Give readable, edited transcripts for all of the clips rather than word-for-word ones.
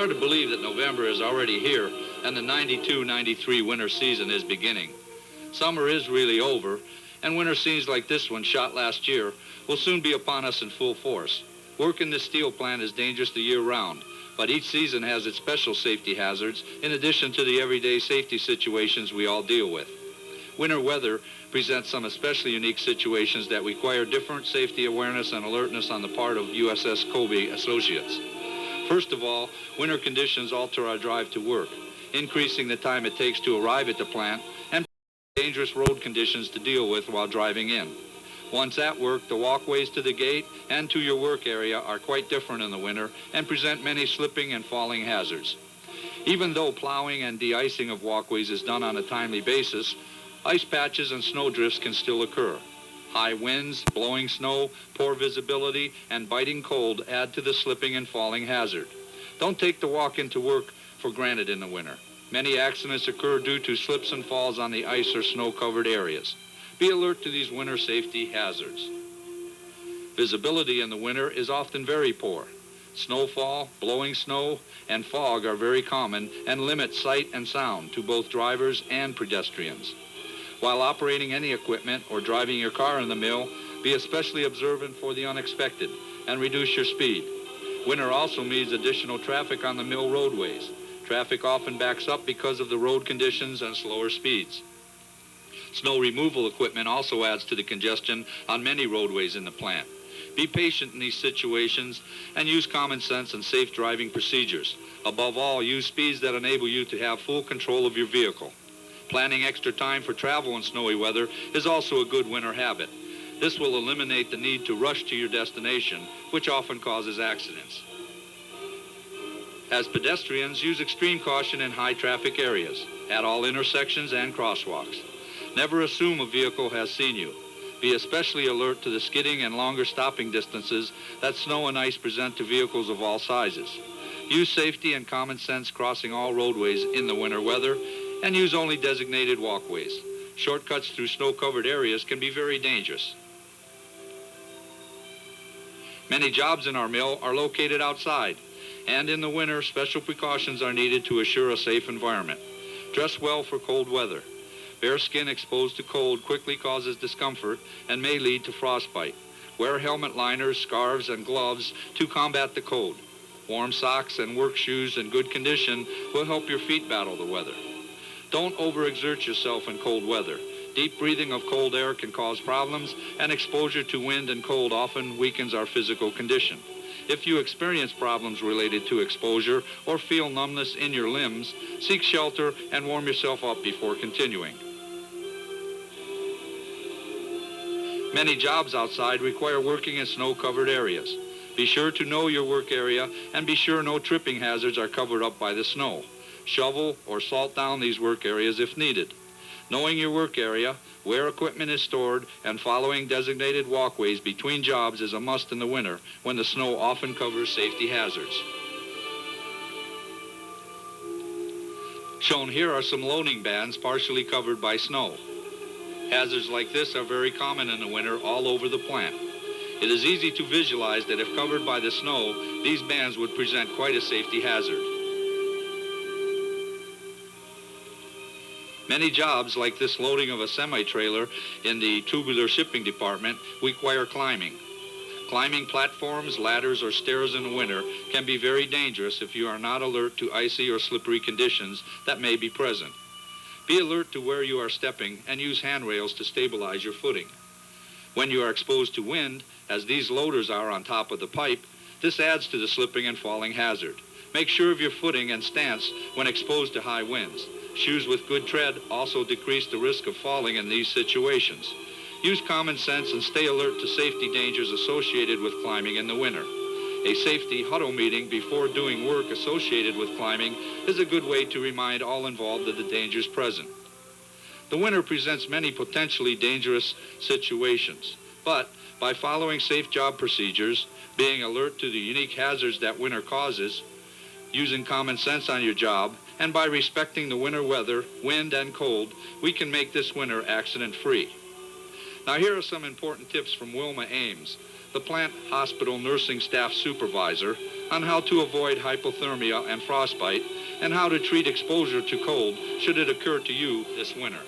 hard to believe that November is already here and the 92-93 winter season is beginning. Summer is really over, and winter scenes like this one shot last year will soon be upon us in full force. Work in this steel plant is dangerous the year round, but each season has its special safety hazards in addition to the everyday safety situations we all deal with. Winter weather presents some especially unique situations that require different safety awareness and alertness on the part of USS 𝐂𝐞𝐫 associates. First of all, winter conditions alter our drive to work, increasing the time it takes to arrive at the plant and dangerous road conditions to deal with while driving in. Once at work, the walkways to the gate and to your work area are quite different in the winter and present many slipping and falling hazards. Even though plowing and de-icing of walkways is done on a timely basis, ice patches and snow drifts can still occur. High winds, blowing snow, poor visibility, and biting cold add to the slipping and falling hazard. Don't take the walk into work for granted in the winter. Many accidents occur due to slips and falls on the ice or snow-covered areas. Be alert to these winter safety hazards. Visibility in the winter is often very poor. Snowfall, blowing snow, and fog are very common and limit sight and sound to both drivers and pedestrians. While operating any equipment or driving your car in the mill, be especially observant for the unexpected and reduce your speed. Winter also means additional traffic on the mill roadways. Traffic often backs up because of the road conditions and slower speeds. Snow removal equipment also adds to the congestion on many roadways in the plant. Be patient in these situations and use common sense and safe driving procedures. Above all, use speeds that enable you to have full control of your vehicle. Planning extra time for travel in snowy weather is also a good winter habit. This will eliminate the need to rush to your destination, which often causes accidents. As pedestrians, use extreme caution in high traffic areas, at all intersections and crosswalks. Never assume a vehicle has seen you. Be especially alert to the skidding and longer stopping distances that snow and ice present to vehicles of all sizes. Use safety and common sense crossing all roadways in the winter weather and use only designated walkways. Shortcuts through snow-covered areas can be very dangerous. Many jobs in our mill are located outside, and in the winter, special precautions are needed to assure a safe environment. Dress well for cold weather. Bare skin exposed to cold quickly causes discomfort and may lead to frostbite. Wear helmet liners, scarves, and gloves to combat the cold. Warm socks and work shoes in good condition will help your feet battle the weather. Don't overexert yourself in cold weather. Deep breathing of cold air can cause problems, and exposure to wind and cold often weakens our physical condition. If you experience problems related to exposure or feel numbness in your limbs, seek shelter and warm yourself up before continuing. Many jobs outside require working in snow-covered areas. Be sure to know your work area and be sure no tripping hazards are covered up by the snow. Shovel or salt down these work areas if needed. Knowing your work area, where equipment is stored, and following designated walkways between jobs is a must in the winter when the snow often covers safety hazards. Shown here are some loading bands partially covered by snow. Hazards like this are very common in the winter all over the plant. It is easy to visualize that if covered by the snow, these bands would present quite a safety hazard. Many jobs, like this loading of a semi-trailer in the tubular shipping department, require climbing. Climbing platforms, ladders, or stairs in the winter can be very dangerous if you are not alert to icy or slippery conditions that may be present. Be alert to where you are stepping and use handrails to stabilize your footing. When you are exposed to wind, as these loaders are on top of the pipe, this adds to the slipping and falling hazard. Make sure of your footing and stance when exposed to high winds. Shoes with good tread also decrease the risk of falling in these situations. Use common sense and stay alert to safety dangers associated with climbing in the winter. A safety huddle meeting before doing work associated with climbing is a good way to remind all involved of the dangers present. The winter presents many potentially dangerous situations, but by following safe job procedures, being alert to the unique hazards that winter causes, using common sense on your job, and by respecting the winter weather, wind and cold, we can make this winter accident-free. Now here are some important tips from Wilma Ames, the plant hospital nursing staff supervisor, on how to avoid hypothermia and frostbite and how to treat exposure to cold should it occur to you this winter.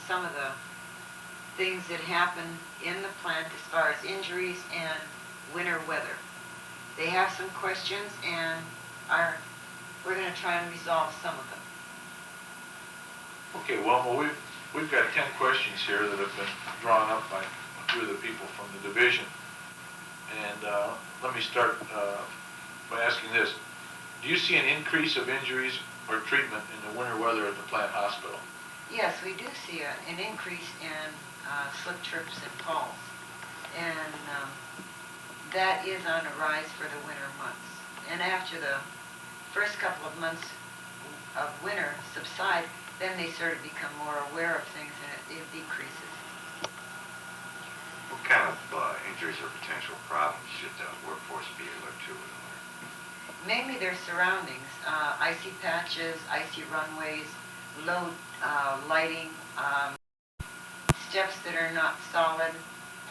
Some of the things that happen in the plant as far as injuries and winter weather. They have some questions and we're going to try and resolve some of them. Okay, well, we've got 10 questions here that have been drawn up by a few of the people from the division. And let me start by asking this. Do you see an increase of injuries or treatment in the winter weather at the plant hospital? Yes, we do see an increase in slip, trips, and falls. And that is on the rise for the winter months. And after the first couple of months of winter subside, then they sort of become more aware of things and it decreases. What kind of injuries or potential problems should the workforce be alert to in the winter? Mainly their surroundings, icy patches, icy runways, low lighting, steps that are not solid,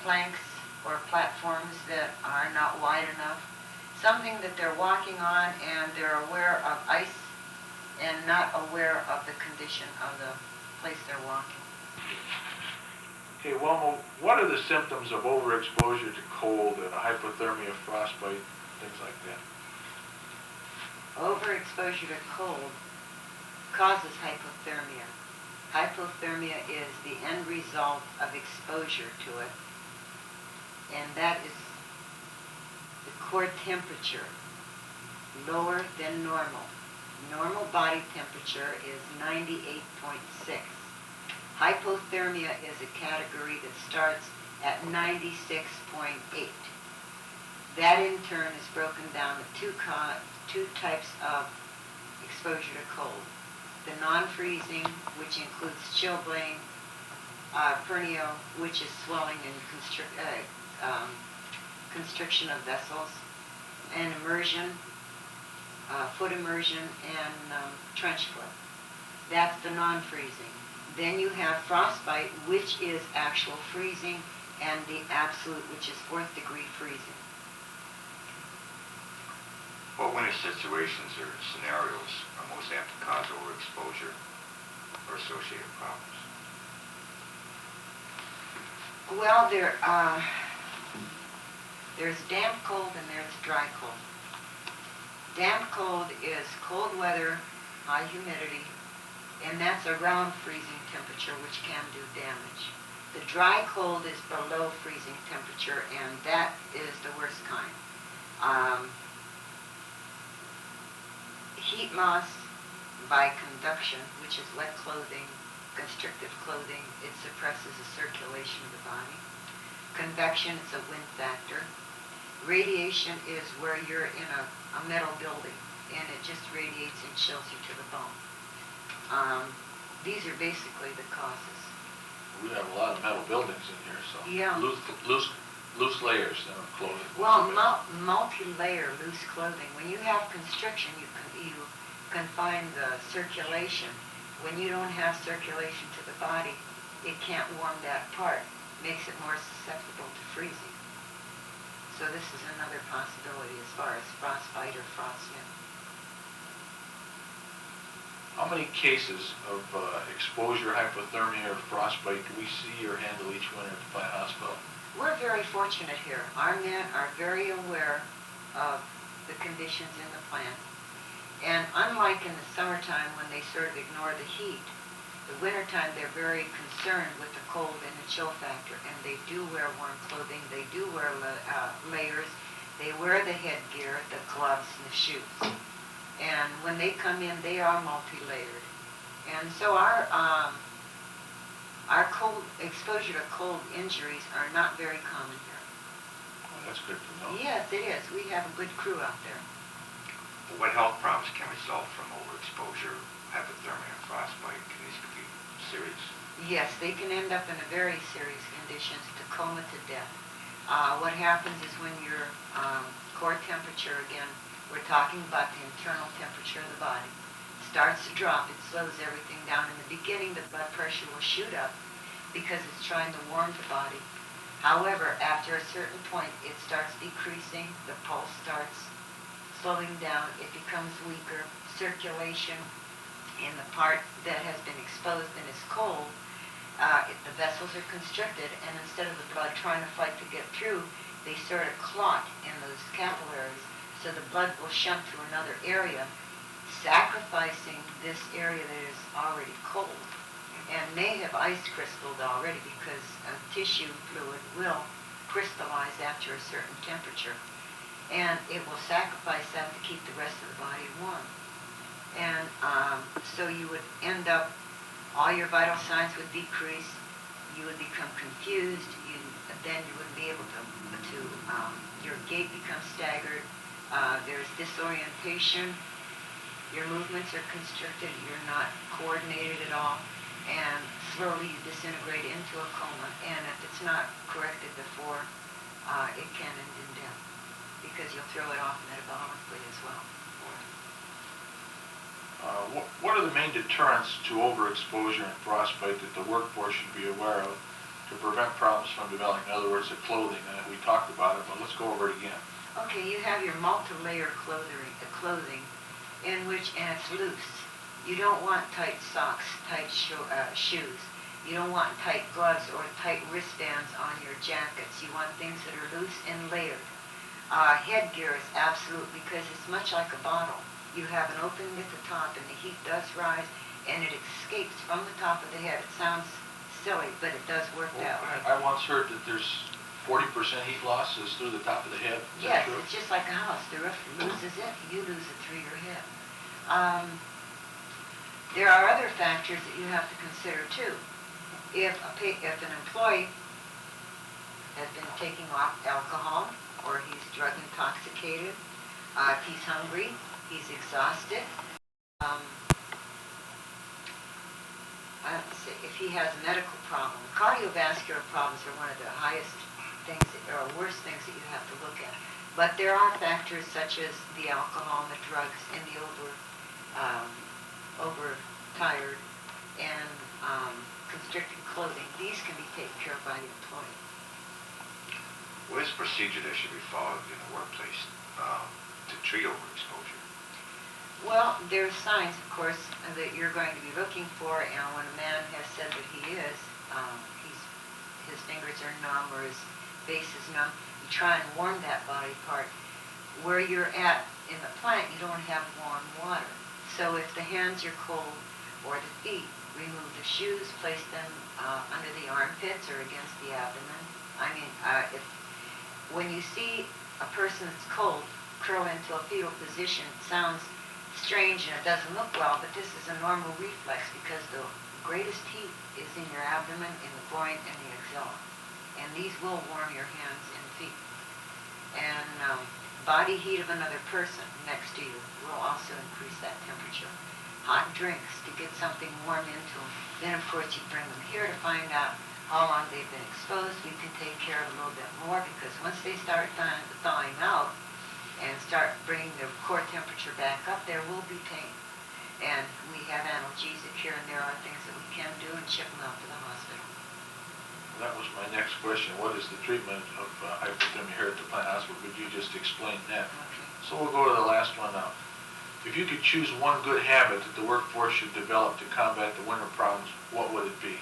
planks or platforms that are not wide enough, something that they're walking on and they're aware of ice and not aware of the condition of the place they're walking. Okay, well, what are the symptoms of overexposure to cold and hypothermia, frostbite, things like that? Overexposure to cold causes hypothermia. Hypothermia is the end result of exposure to it, and that is the core temperature lower than normal. Normal body temperature is 98.6. Hypothermia is a category that starts at 96.8. That in turn is broken down to two types of exposure to cold. The non-freezing, which includes chilblain, pernio, which is swelling and constriction of vessels, and immersion, foot immersion, and trench foot. That's the non-freezing. Then you have frostbite, which is actual freezing, and the absolute, which is 4th degree freezing. What winter situations or scenarios are most apt to cause overexposure or associated problems? Well, there's damp cold and there's dry cold. Damp cold is cold weather, high humidity, and that's around freezing temperature, which can do damage. The dry cold is below freezing temperature, and that is the worst kind. Heat loss by conduction, which is wet clothing, constrictive clothing, it suppresses the circulation of the body. Convection is a wind factor. Radiation is where you're in a metal building and it just radiates and chills you to the bone. These are basically the causes. We have a lot of metal buildings in here, so yeah. Loose layers of clothing. Well, multi-layer loose clothing. When you have constriction, you confine the circulation. When you don't have circulation to the body, it can't warm that part. Makes it more susceptible to freezing. So this is another possibility as far as frostbite or frostnip. How many cases of exposure, hypothermia, or frostbite do we see or handle each winter at the plant hospital? We're very fortunate here. Our men are very aware of the conditions in the plant. And unlike in the summertime when they sort of ignore the heat, the wintertime they're very concerned with the cold and the chill factor. And they do wear warm clothing. They do wear layers. They wear the headgear, the gloves, and the shoes. And when they come in, they are multi-layered. And so our cold exposure to cold injuries are not very common here. Well, that's good to know. Yes, it is. We have a good crew out there. What health problems can result from overexposure, hypothermia, and frostbite? Can these be serious? Yes, they can end up in a very serious conditions, to coma to death. What happens is when your core temperature, again, we're talking about the internal temperature of the body, starts to drop, it slows everything down. In the beginning, the blood pressure will shoot up because it's trying to warm the body. However, after a certain point, it starts decreasing, the pulse starts slowing down, it becomes weaker, circulation in the part that has been exposed and is cold, the vessels are constricted, and instead of the blood trying to fight to get through, they sort of clot in those capillaries, so the blood will shunt to another area, sacrificing this area that is already cold and may have ice crystalled already, because tissue fluid will crystallize after a certain temperature, and it will sacrifice that to keep the rest of the body warm. And so you would end up, all your vital signs would decrease, you would become confused, then you wouldn't be able to your gait becomes staggered, there's disorientation, your movements are constricted, you're not coordinated at all, and slowly you disintegrate into a coma, and if it's not corrected before, it can end in death, because you'll throw it off metabolically as well. What are the main deterrents to overexposure and frostbite that the workforce should be aware of to prevent problems from developing? In other words, the clothing. We talked about it, but let's go over it again. Okay, you have your multi-layer clothing in which, and it's loose. You don't want tight socks, tight shoes. You don't want tight gloves or tight wristbands on your jackets. You want things that are loose and layered. Headgear is absolute, because it's much like a bottle. You have an opening at the top, and the heat does rise, and it escapes from the top of the head. It sounds silly, but it does work that way. I once heard that there's 40% heat loss is through the top of the head. Is Yes, that true? it's just like a house. The roof loses it, you lose it through your head. There are other factors that you have to consider too. If an employee has been taking alcohol, or he's drug intoxicated, if he's hungry, he's exhausted, let's see, if he has a medical problem. Cardiovascular problems are one of the highest things, or worst things that you have to look at. But there are factors such as the alcohol and the drugs and the overtired and constricted clothing. These can be taken care of by the employee. What is the procedure that should be followed in the workplace to treat overexposure? Well, there's signs, of course, that you're going to be looking for, and when a man has said that he is, his fingers are numb or his face is numb, you try and warm that body part. Where you're at in the plant, you don't have warm water. So if the hands are cold, or the feet, remove the shoes, place them under the armpits or against the abdomen. When you see a person that's cold curl into a fetal position, it sounds strange and it doesn't look well, but this is a normal reflex, because the greatest heat is in your abdomen, in the groin, and the axilla. And these will warm your hands and feet. And body heat of another person next to you will also increase that temperature. Hot drinks to get something warm into them. Then, of course, you bring them here to find out how long they've been exposed. We can take care of a little bit more, because once they start thawing out and start bringing their core temperature back up, there will be pain. And we have analgesic here, and there are things that we can do and ship them out to the hospital. That was my next question. What is the treatment of hypothermia here at the plant hospital? Could you just explain that? Okay. So we'll go to the last one now. If you could choose one good habit that the workforce should develop to combat the winter problems, what would it be?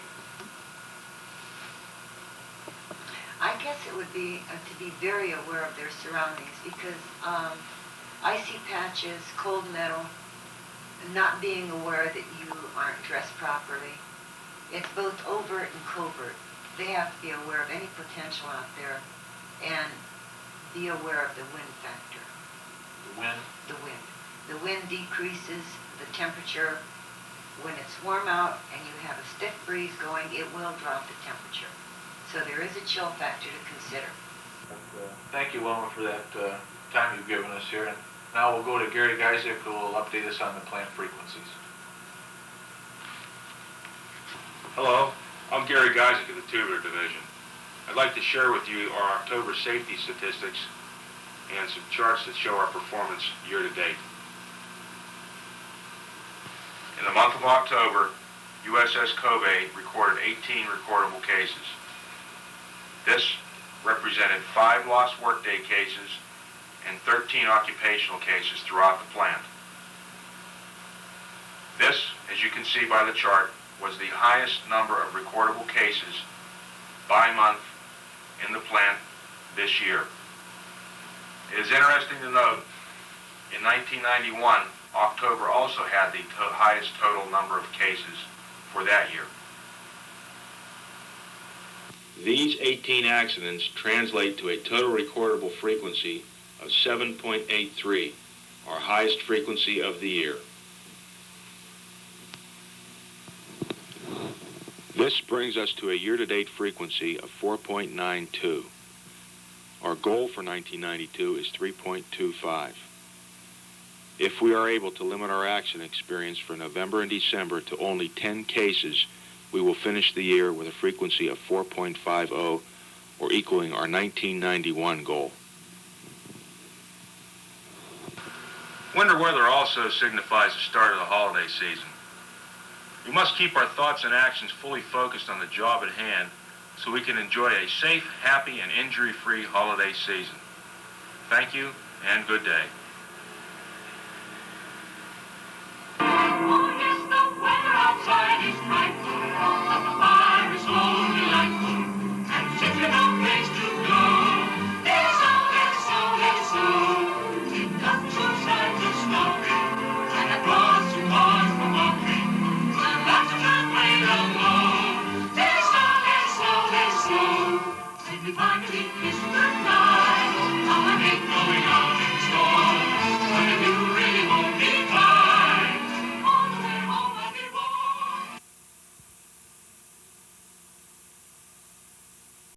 I guess it would be to be very aware of their surroundings, because icy patches, cold metal, not being aware that you aren't dressed properly. It's both overt and covert. They have to be aware of any potential out there and be aware of the wind factor. The wind? The wind. The wind decreases the temperature. When it's warm out and you have a stiff breeze going, it will drop the temperature. So there is a chill factor to consider. Thank you, Wilma, for that time you've given us here. And Now we'll go to Gary Geisick, who will update us on the plant frequencies. Hello, I'm Gary Geisick of the Tubular Division. I'd like to share with you our October safety statistics and some charts that show our performance year to date. In the month of October, USS 𝐂𝐻𝐭𝐫 recorded 18 recordable cases. This represented 5 lost workday cases and 13 occupational cases throughout the plant. This, as you can see by the chart, was the highest number of recordable cases by month in the plant this year. It is interesting to note, in 1991, October also had the highest total number of cases for that year. These 18 accidents translate to a total recordable frequency of 7.83, our highest frequency of the year. This brings us to a year-to-date frequency of 4.92. Our goal for 1992 is 3.25. If we are able to limit our accident experience for November and December to only 10 cases, we will finish the year with a frequency of 4.50, or equaling our 1991 goal. Winter weather also signifies the start of the holiday season. We must keep our thoughts and actions fully focused on the job at hand so we can enjoy a safe, happy, and injury-free holiday season. Thank you, and good day. Finally, it's the night, how I hate going out.